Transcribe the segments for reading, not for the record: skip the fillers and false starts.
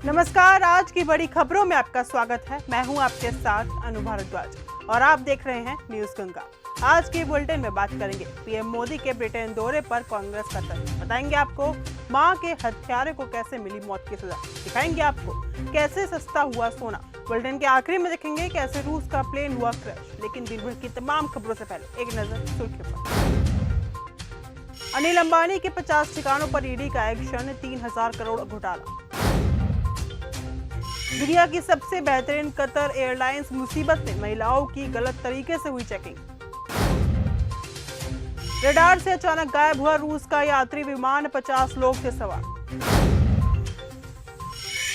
नमस्कार, आज की बड़ी खबरों में आपका स्वागत है। मैं हूं आपके साथ अनु भारद्वाज और आप देख रहे हैं न्यूज गंगा। आज के बुलेटिन में बात करेंगे पीएम मोदी के ब्रिटेन दौरे पर कांग्रेस का तर्क। बताएंगे आपको मां के हत्यारे को कैसे मिली मौत की सजा। दिखाएंगे आपको कैसे सस्ता हुआ सोना। बुलेटिन के आखिरी में देखेंगे कैसे रूस का प्लेन हुआ क्रैश। लेकिन दिन भर की तमाम खबरों से पहले एक नजर सुर्खियों पर। अनिल अंबानी के 50 ठिकानों पर ईडी का एक्शन, 3000 करोड़ घोटाला। दुनिया की सबसे बेहतरीन कतर एयरलाइंस मुसीबत में, महिलाओं की गलत तरीके से हुई चेकिंग। रडार से अचानक गायब हुआ रूस का यात्री विमान, 50 लोग थे सवार।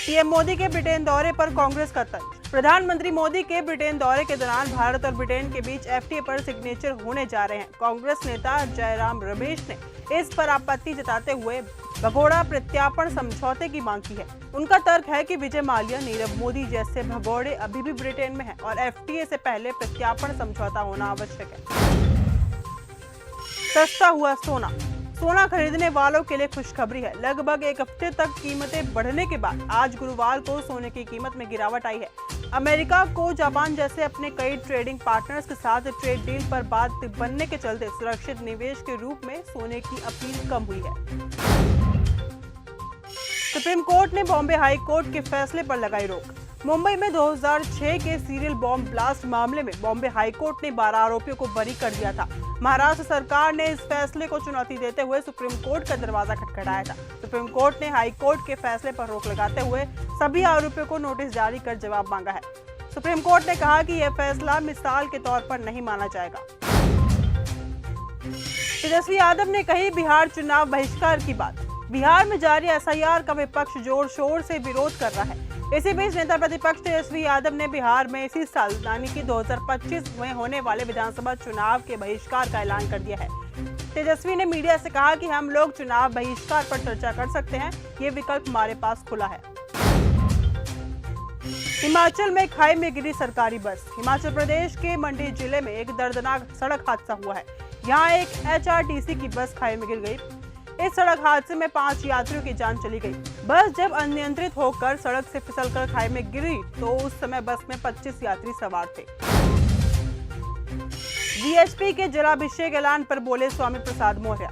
पीएम मोदी के ब्रिटेन दौरे पर कांग्रेस का तंज। प्रधानमंत्री मोदी के ब्रिटेन दौरे के दौरान भारत और ब्रिटेन के बीच एफटीए पर सिग्नेचर होने जा रहे हैं। कांग्रेस नेता जयराम रमेश ने इस पर आपत्ति जताते हुए भगोड़ा प्रत्यार्पण समझौते की मांग की है। उनका तर्क है कि विजय माल्या, नीरव मोदी जैसे भगोड़े अभी भी ब्रिटेन में हैं और एफटीए से पहले प्रत्यार्पण समझौता होना आवश्यक है। सस्ता हुआ सोना। सोना खरीदने वालों के लिए खुशखबरी है। लगभग एक हफ्ते तक कीमतें बढ़ने के बाद आज गुरुवार को सोने की कीमत में गिरावट आई है। अमेरिका को जापान जैसे अपने कई ट्रेडिंग पार्टनर्स के साथ ट्रेड डील पर बात बनने के चलते सुरक्षित निवेश के रूप में सोने की अपील कम हुई है। सुप्रीम कोर्ट ने बॉम्बे हाई कोर्ट के फैसले पर लगाई रोक। मुंबई में 2006 के सीरियल बॉम्ब ब्लास्ट मामले में बॉम्बे हाई कोर्ट ने 12 आरोपियों को बरी कर दिया था। महाराष्ट्र सरकार ने इस फैसले को चुनौती देते हुए सुप्रीम कोर्ट का दरवाजा खटखटाया था। सुप्रीम कोर्ट ने हाई कोर्ट के फैसले पर रोक लगाते हुए सभी आरोपियों को नोटिस जारी कर जवाब मांगा है। सुप्रीम कोर्ट ने कहा कि यह फैसला मिसाल के तौर पर नहीं माना जाएगा। तेजस्वी यादव ने कही बिहार चुनाव बहिष्कार की बात। बिहार में जारी एसआईआर का विपक्ष जोर शोर से विरोध कर रहा है। इसी बीच नेता प्रतिपक्ष तेजस्वी यादव ने बिहार में इसी साल यानी कि 2025 में होने वाले विधानसभा चुनाव के बहिष्कार का ऐलान कर दिया है। तेजस्वी ने मीडिया से कहा कि हम लोग चुनाव बहिष्कार पर चर्चा कर सकते हैं, ये विकल्प हमारे पास खुला है। हिमाचल में खाई में गिरी सरकारी बस। हिमाचल प्रदेश के मंडी जिले में एक दर्दनाक सड़क हादसा हुआ है। यहाँ एक एचआरटीसी की बस खाई में गिर गई। इस सड़क हादसे में 5 यात्रियों की जान चली गई। बस जब अनियंत्रित होकर सड़क से फिसलकर खाई में गिरी तो उस समय बस में 25 यात्री सवार थे। वीएचपी के जलाभिषेक ऐलान पर बोले स्वामी प्रसाद मौर्य।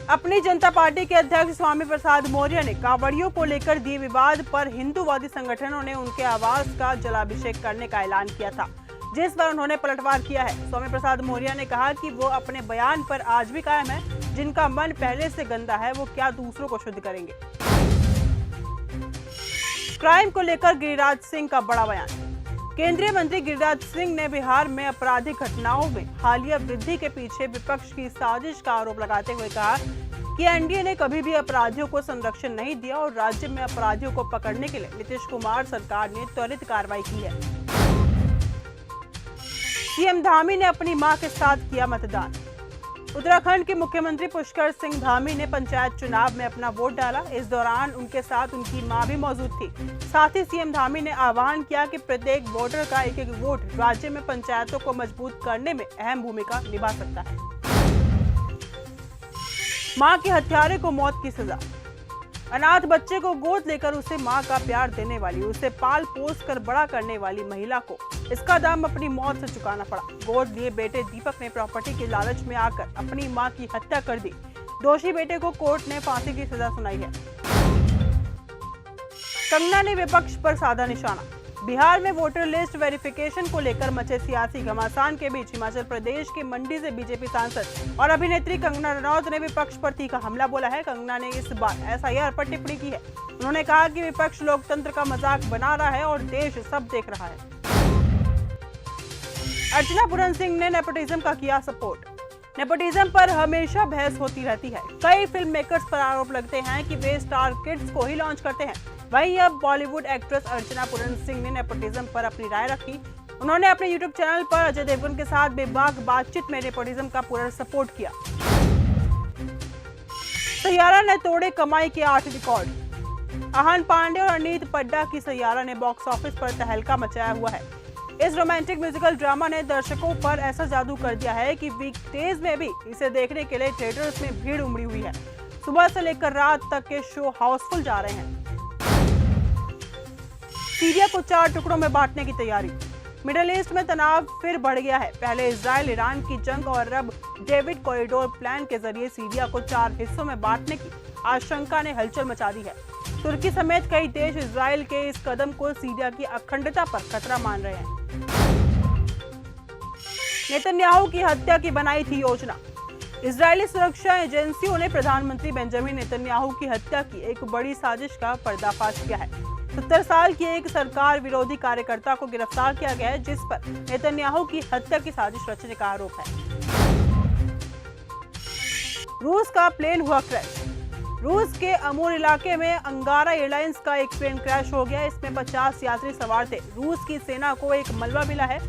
अपनी जनता पार्टी के अध्यक्ष स्वामी प्रसाद मौर्य ने कांवड़ियों को लेकर दिए विवाद पर हिंदूवादी संगठनों ने उनके आवास का जलाभिषेक करने का ऐलान किया था, जिस पर उन्होंने पलटवार किया है। स्वामी प्रसाद मौर्य ने कहा कि वो अपने बयान पर आज भी कायम है। जिनका मन पहले से गंदा है वो क्या दूसरों को शुद्ध करेंगे। क्राइम को लेकर गिरिराज सिंह का बड़ा बयान। केंद्रीय मंत्री गिरिराज सिंह ने बिहार में आपराधिक घटनाओं में हालिया वृद्धि के पीछे विपक्ष की साजिश का आरोप लगाते हुए कहा कि एनडीए ने कभी भी अपराधियों को संरक्षण नहीं दिया और राज्य में अपराधियों को पकड़ने के लिए नीतीश कुमार सरकार ने त्वरित कार्रवाई की है। सीएम धामी ने अपनी मां के साथ किया मतदान। उत्तराखंड के मुख्यमंत्री पुष्कर सिंह धामी ने पंचायत चुनाव में अपना वोट डाला। इस दौरान उनके साथ उनकी मां भी मौजूद थी। साथ ही सीएम धामी ने आह्वान किया कि प्रत्येक वोटर का एक-एक वोट राज्य में पंचायतों को मजबूत करने में अहम भूमिका निभा सकता है। मां के हत्यारे को मौत की सजा। अनाथ बच्चे को गोद लेकर उसे मां का प्यार देने वाली, उसे पाल पोस कर बड़ा करने वाली महिला को इसका दाम अपनी मौत से चुकाना पड़ा। गोद लिए बेटे दीपक ने प्रॉपर्टी के लालच में आकर अपनी मां की हत्या कर दी। दोषी बेटे को कोर्ट ने फांसी की सजा सुनाई है। कंगना ने विपक्ष पर साधा निशाना। बिहार में वोटर लिस्ट वेरिफिकेशन को लेकर मचे सियासी घमासान के बीच हिमाचल प्रदेश के मंडी से बीजेपी सांसद और अभिनेत्री कंगना रनौत ने विपक्ष पर तीखा हमला बोला है। कंगना ने इस बार एसआईआर पर टिप्पणी की है। उन्होंने कहा कि विपक्ष लोकतंत्र का मजाक बना रहा है और देश सब देख रहा है। अर्चना पूरन सिंह ने नेपोटिज्म का किया सपोर्ट। नेपोटिज्म पर हमेशा बहस होती रहती है। कई फिल्म मेकर्स पर आरोप लगते हैं कि वे स्टार किड्स को ही लॉन्च करते हैं। वहीं अब बॉलीवुड एक्ट्रेस अर्चना पूरन सिंह ने नेपोटिज्म पर अपनी राय रखी। उन्होंने अपने यूट्यूब चैनल पर अजय देवगन के साथ बेबाक बातचीत में नेपोटिज्म का पूरा सपोर्ट किया। सैयारा ने तोड़े कमाई के 8 रिकॉर्ड। अहान पांडे और अनीत पड्डा की सैयारा ने बॉक्स ऑफिस पर तहलका मचाया हुआ है। इस रोमांटिक म्यूजिकल ड्रामा ने दर्शकों पर ऐसा जादू कर दिया है कि वीकडेज में भी इसे देखने के लिए थिएटर्स में भीड़ उमड़ी हुई है। सुबह से लेकर रात तक के शो हाउसफुल जा रहे हैं। सीरिया को 4 टुकड़ों में बांटने की तैयारी। मिडिल ईस्ट में तनाव फिर बढ़ गया है। पहले इजराइल ईरान की जंग और अब डेविड कॉरिडोर प्लान के जरिए सीरिया को 4 हिस्सों में बांटने की आशंका ने हलचल मचा दी है। तुर्की समेत कई देश इजराइल के इस कदम को सीरिया की अखंडता पर खतरा मान रहे हैं। नेतन्याहू की हत्या की बनाई थी योजना। इजरायली सुरक्षा एजेंसियों ने प्रधानमंत्री बेंजामिन नेतन्याहू की हत्या की एक बड़ी साजिश का पर्दाफाश किया है। 70 साल की एक सरकार विरोधी कार्यकर्ता को गिरफ्तार किया गया है, जिस पर नेतन्याहू की हत्या की साजिश रचने का आरोप है। रूस का प्लेन हुआ क्रैश। रूस के अमूर इलाके में अंगारा एयरलाइंस का एक प्लेन क्रैश हो गया। इसमें 50 यात्री सवार थे। रूस की सेना को एक मलबा मिला है।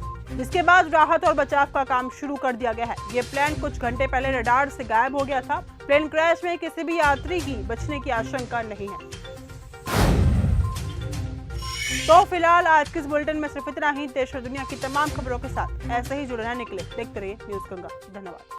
इसके बाद राहत और बचाव का काम शुरू कर दिया गया है। ये प्लेन कुछ घंटे पहले रडार से गायब हो गया था। प्लेन क्रैश में किसी भी यात्री की बचने की आशंका नहीं है। तो फिलहाल आज के इस बुलेटिन में सिर्फ इतना ही। देश और दुनिया की तमाम खबरों के साथ ऐसे ही जुड़े रहने के लिए देखते रहिए न्यूज़ गंगा। धन्यवाद।